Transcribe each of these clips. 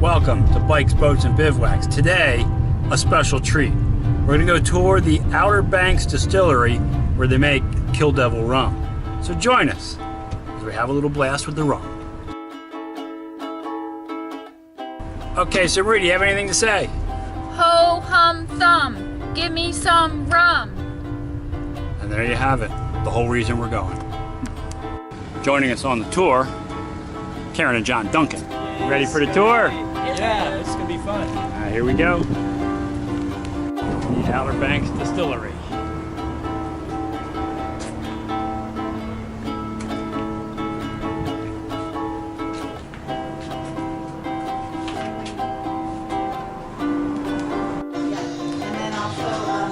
Welcome to Bikes, Boats, and Bivouacs. Today, a special treat. We're going to go tour the Outer Banks Distillery where they make Kill Devil Rum. So join us as we have a little blast with the rum. Okay, so Rudy, you have anything to say? Ho hum thumb, give me some rum. And there you have it, the whole reason we're going. Joining us on the tour, Karen and John Duncan. You ready for the tour? Yeah, it's gonna be fun. All right, here we go. The Outer Banks Distillery. I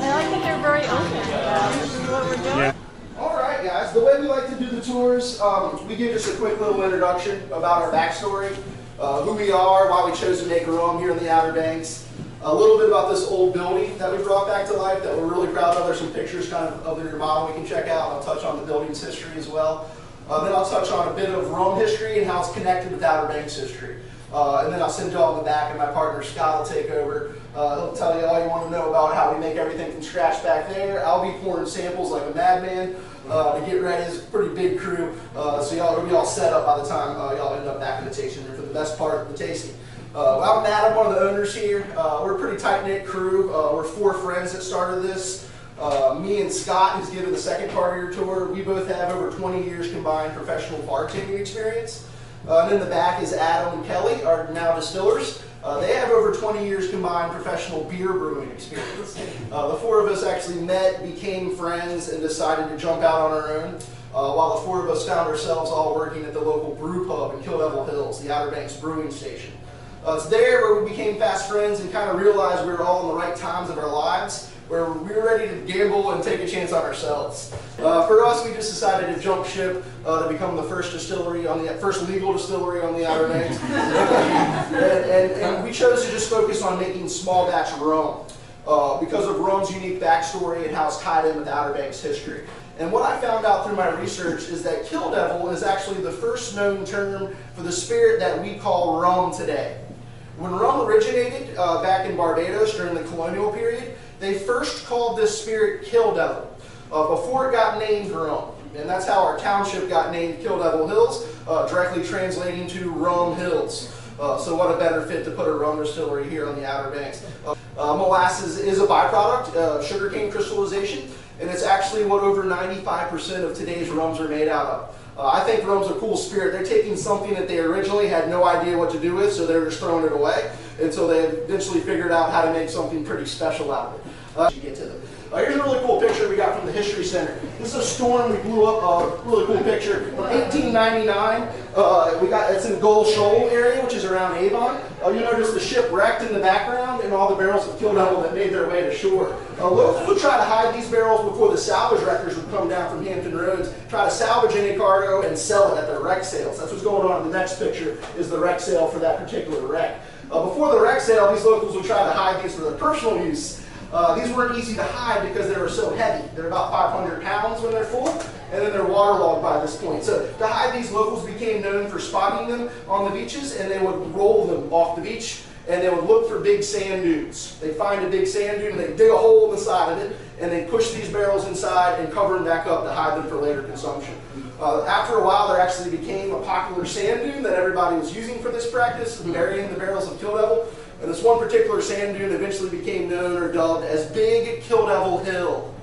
like that they're very open. This is what we're doing. Yeah. Alright guys, the way we like to do the tours, we give just a quick little introduction about our backstory, who we are, why we chose to make rum here in the Outer Banks, a little bit about this old building that we brought back to life that we're really proud of. There's some pictures kind of in your model we can check out. I'll touch on the building's history as well. Then I'll touch on a bit of rum history and how it's connected with Outer Banks history. And then I'll send you all in the back and my partner Scott will take over. He'll tell you all you want to know about how we make everything from scratch back there. I'll be pouring samples like a madman to get ready. It's a pretty big crew, so y'all will be all set up by the time y'all end up back in the tasting room for the best part of the tasting. I'm Matt, I'm one of the owners here. We're a pretty tight-knit crew. We're 4 friends that started this. Me and Scott, who's given the second part of your tour, we both have over 20 years combined professional bartending experience. And in the back is Adam and Kelly, our now distillers. They have over 20 years combined professional beer brewing experience. The 4 of us actually met, became friends, and decided to jump out on our own, while the 4 of us found ourselves all working at the local brew pub in Kill Devil Hills, the Outer Banks brewing station. It's there where we became fast friends and kind of realized we were all in the right times of our lives, where we were ready to gamble and take a chance on ourselves. For us, we just decided to jump ship to become the first legal distillery on the Outer Banks. and we chose to just focus on making small batch rum because of rum's unique backstory and how it's tied in with Outer Banks history. And what I found out through my research is that Kill Devil is actually the first known term for the spirit that we call rum today. When rum originated back in Barbados during the colonial period, they first called this spirit Kill Devil before it got named rum. And that's how our township got named Kill Devil Hills, directly translating to Rum Hills. So what a better fit to put a rum distillery here on the Outer Banks. Molasses is a byproduct, sugarcane crystallization, and it's actually what over 95% of today's rums are made out of. I think rum's a cool spirit. They're taking something that they originally had no idea what to do with, so they're just throwing it away until they eventually figured out how to make something pretty special out of it. Get to them. Here's a really cool picture we got from the History Center. This is a storm we blew up, really cool picture from 1899. It's in Gull Shoal area, which is around Avon. You'll notice the ship wrecked in the background and all the barrels of Kill Devil that made their way to shore. Locals would try to hide these barrels before the salvage wreckers would come down from Hampton Roads, try to salvage any cargo and sell it at their wreck sales. That's what's going on in the next picture, is the wreck sale for that particular wreck. Before the wreck sale, these locals would try to hide these for their personal use. These weren't easy to hide because they were so heavy. They're about 500 pounds when they're full, and then they're waterlogged by this point. So to hide these, locals became known for spotting them on the beaches, and they would roll them off the beach, and they would look for big sand dunes. They'd find a big sand dune, and they'd dig a hole in the side of it, and they'd push these barrels inside and cover them back up to hide them for later consumption. After a while, there actually became a popular sand dune that everybody was using for this practice, burying the barrels of Kill Devil. And this one particular sand dune eventually became known or dubbed as Big Kill Devil Hill.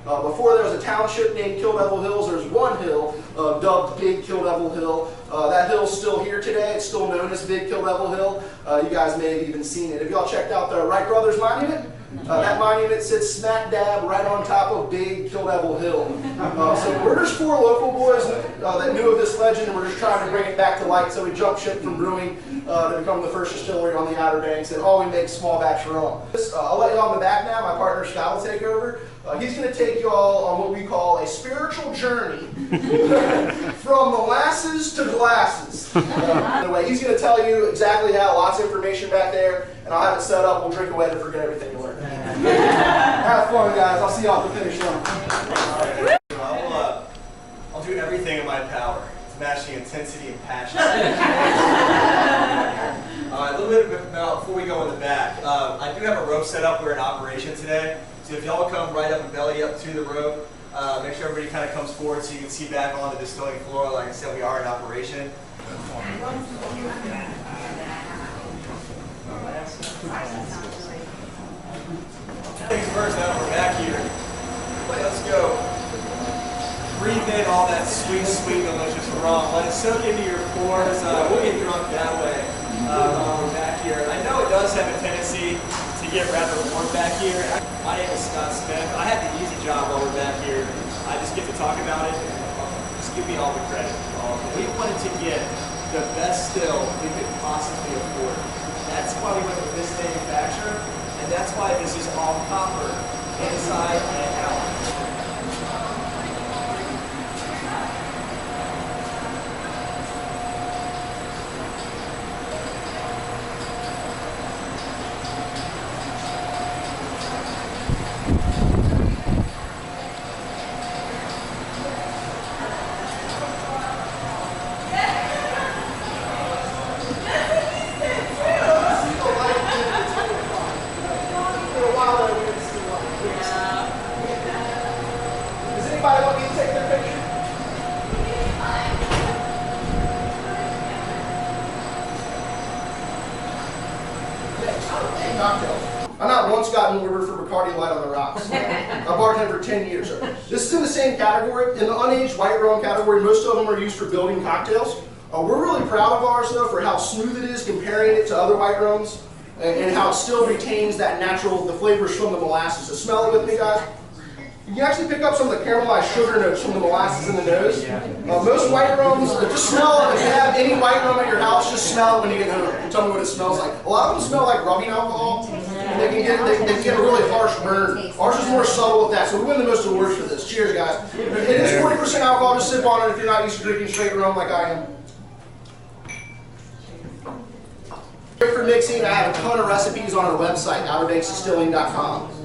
Before there was a township named Kill Devil Hills, there was one hill dubbed Big Kill Devil Hill. That hill's still here today. It's still known as Big Kill Devil Hill. You guys may have even seen it. Have y'all checked out the Wright Brothers Monument? That monument sits smack dab right on top of Big Kill Devil Hill. So we're just 4 local boys that knew of this legend, and we're just trying to bring it back to light. So we jumped ship from brewing to become the first distillery on the Outer Banks, and all we make small batch rum. I'll let y'all in the back now. My partner Scott will take over. He's going to take you all on what we call a spiritual journey from molasses to glasses. Anyway, he's going to tell you exactly how, lots of information back there, and I'll have it set up. We'll drink away to forget everything you learned. Have fun, guys. I'll see y'all at the finish line. I'll do everything in my power to match the intensity and passion. A little bit before we go in the back. I do have a rope set up. We're in operation today. So if y'all come right up and belly up to the rope, make sure everybody kind of comes forward so you can see back on the distilling floor. Like I said, we are in operation. Things first, now we're back here. Let's go. Breathe in all that sweet, sweet, delicious rum. Let it soak into your pores. We'll get drunk that way while we're back here. I know it does have a tendency to get rather warm back here. My name is Scott Smith. I have the easy job while we're back here. I just get to talk about it. Just give me all the credit. We wanted to get the best still we could possibly afford. That's why we went with this manufacturer, and that's why this is all copper inside and out. I not once got an order for Bacardi Light on the rocks. I bartended for 10 years. This is in the same category. In the unaged white rum category, most of them are used for building cocktails. We're really proud of ours though for how smooth it is comparing it to other white rums and how it still retains that natural, the flavors from the molasses. So smell it with me, guys. You can actually pick up some of the caramelized sugar notes from the molasses in the nose. Most white rums, just smell it. If you have any white rum at your house, just smell it when you get home. And tell me what it smells like. A lot of them smell like rubbing alcohol. And they can get a really harsh burn. Ours is more subtle with that, so we win the most awards for this. Cheers, guys. It is 40% alcohol. Just sip on it if you're not used to drinking straight rum like I am. Great for mixing. I have a ton of recipes on our website, outerbanksdistilling.com.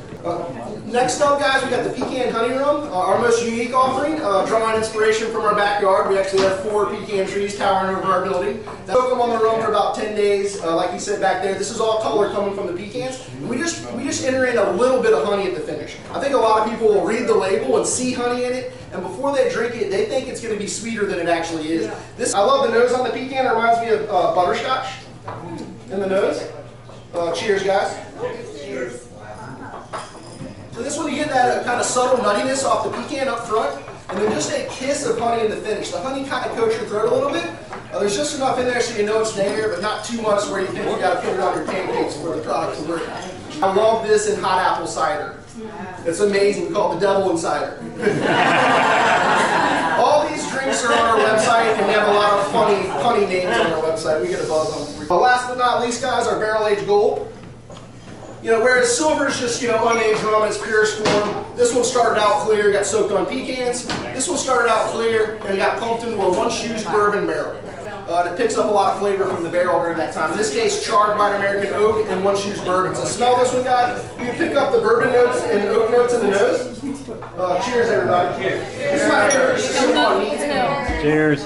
Next up, guys, we got the Pecan and Honey Rum, our most unique offering, drawing inspiration from our backyard. We actually have 4 pecan trees towering over our building. Soak them on the rum for about 10 days, like you said back there. This is all color coming from the pecans. And we just enter in a little bit of honey at the finish. I think a lot of people will read the label and see honey in it, and before they drink it, they think it's going to be sweeter than it actually is. I love the nose on the pecan. It reminds me of butterscotch in the nose. Cheers, guys. Cheers. So this one you get that kind of subtle nuttiness off the pecan up front, and then just a kiss of honey in the finish. The honey kind of coats your throat a little bit. There's just enough in there so you know it's there, but not too much where you think you got to put it on your pancakes for the product to work. I love this in hot apple cider. It's amazing. We call it the devil in cider. All these drinks are on our website, and we have a lot of funny names on our website. We get a buzz on them. Last but not least, guys, our barrel-aged gold. You know, whereas silver is just, unaged rum in its purest form, this one started out clear, got soaked on pecans. This one started out clear and got pumped into a 1-shoes bourbon barrel. It picks up a lot of flavor from the barrel during that time. In this case, charred white American oak and 1-shoes bourbon. So smell this one, guys. You can pick up the bourbon notes and the oak notes in the nose. Cheers, everybody. Cheers. This is my favorite. Cheers.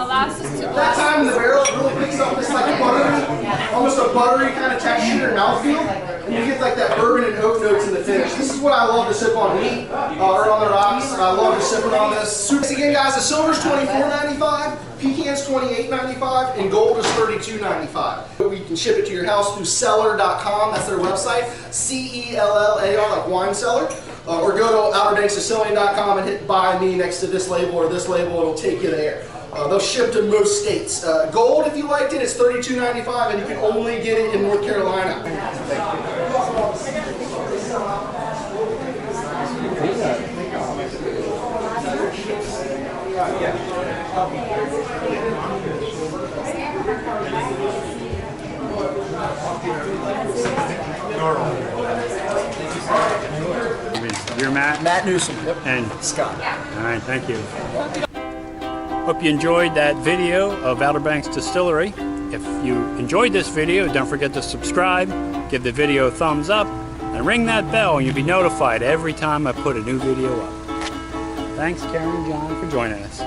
That time in the barrel it really picks up this like buttery, almost a buttery kind of texture and mouthfeel, and you get like that bourbon and oak notes in the finish. This is what I love to sip on meat or on the rocks. I love to sip it on this. Again, guys, the silver's $24.95, pecans $28.95, and gold is $32.95. We can ship it to your house through cellar.com. That's their website, C-E-L-L-A-R, like wine cellar. Or go to outerbanksdistilling.com and hit buy me next to this label or this label. It'll take you there. They'll ship to most states. Gold, if you liked it, it's $32.95, and you can only get it in North Carolina. You're Matt? Matt Newsom. Yep. And Scott. All right, thank you. Hope you enjoyed that video of Outer Banks Distillery. If you enjoyed this video, don't forget to subscribe, give the video a thumbs up, and ring that bell and you'll be notified every time I put a new video up. Thanks, Karen and John, for joining us.